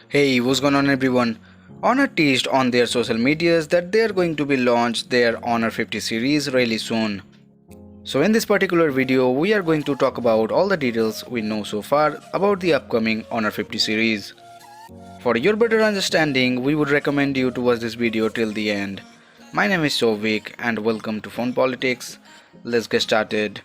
Hey, what's going on everyone? Honor teased on their social medias that they are going to be launched their Honor 50 series really soon. So in this particular video, we are going to talk about all the details we know so far about the upcoming Honor 50 series. For your better understanding, we would recommend you to watch this video till the end. My name is Sovik and welcome to Phone Politics. Let's get started.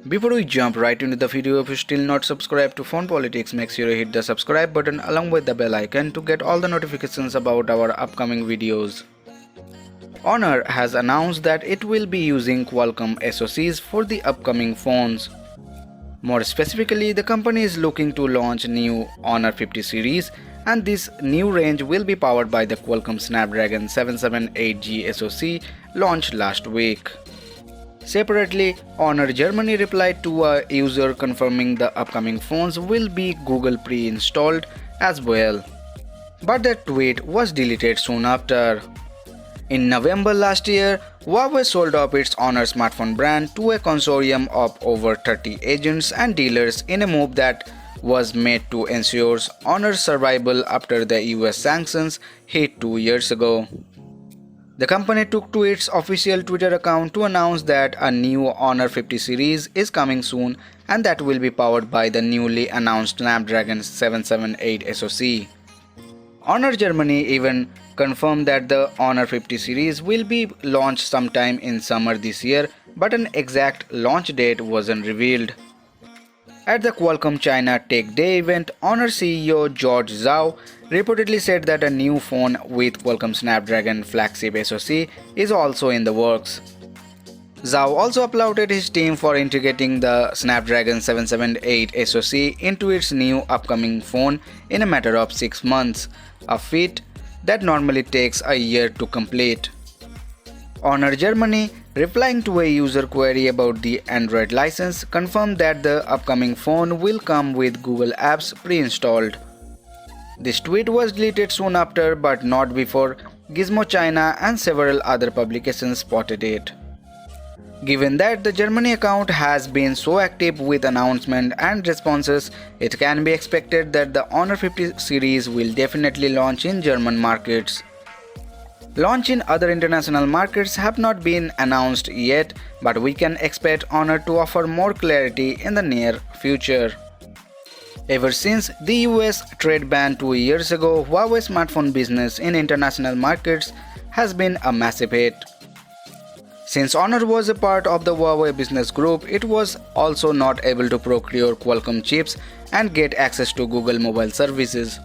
Before we jump right into the video, if you're still not subscribed to Phone Politics, make sure you hit the subscribe button along with the bell icon to get all the notifications about our upcoming videos. Honor has announced that it will be using Qualcomm SoCs for the upcoming phones. More specifically, the company is looking to launch new Honor 50 series, and this new range will be powered by the Qualcomm Snapdragon 778G SoC launched last week. Separately, Honor Germany replied to a user confirming the upcoming phones will be Google pre-installed as well. But that tweet was deleted soon after. In November last year, Huawei sold off its Honor smartphone brand to a consortium of over 30 agents and dealers in a move that was made to ensure Honor's survival after the US sanctions hit 2 years ago. The company took to its official Twitter account to announce that a new Honor 50 series is coming soon and that will be powered by the newly announced Snapdragon 778 SoC. Honor Germany even confirmed that the Honor 50 series will be launched sometime in summer this year, but an exact launch date wasn't revealed. At the Qualcomm China Tech Day event, Honor CEO George Zhao reportedly said that a new phone with Qualcomm Snapdragon flagship SoC is also in the works. Zhao also applauded his team for integrating the Snapdragon 778 SoC into its new upcoming phone in a matter of 6 months, a feat that normally takes a year to complete. Honor Germany, replying to a user query about the Android license, confirmed that the upcoming phone will come with Google Apps pre-installed. This tweet was deleted soon after, but not before Gizmo China and several other publications spotted it. Given that the Germany account has been so active with announcements and responses, it can be expected that the Honor 50 series will definitely launch in German markets. Launch in other international markets have not been announced yet, but we can expect Honor to offer more clarity in the near future. Ever since the US trade ban 2 years ago, Huawei smartphone business in international markets has been a massive hit. Since Honor was a part of the Huawei business group, it was also not able to procure Qualcomm chips and get access to Google mobile services.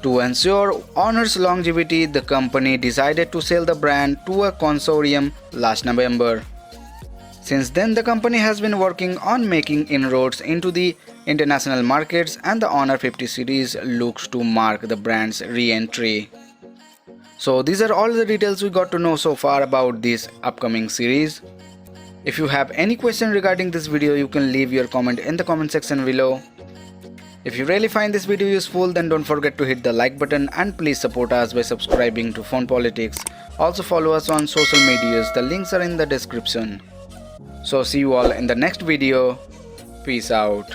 To ensure Honor's longevity, the company decided to sell the brand to a consortium last November. Since then, the company has been working on making inroads into the international markets, and the Honor 50 series looks to mark the brand's re-entry. So these are all the details we got to know so far about this upcoming series. If you have any question regarding this video, you can leave your comment in the comment section below. If you really find this video useful, then don't forget to hit the like button and please support us by subscribing to Phone Politics. Also follow us on social medias, the links are in the description. So see you all in the next video. Peace out.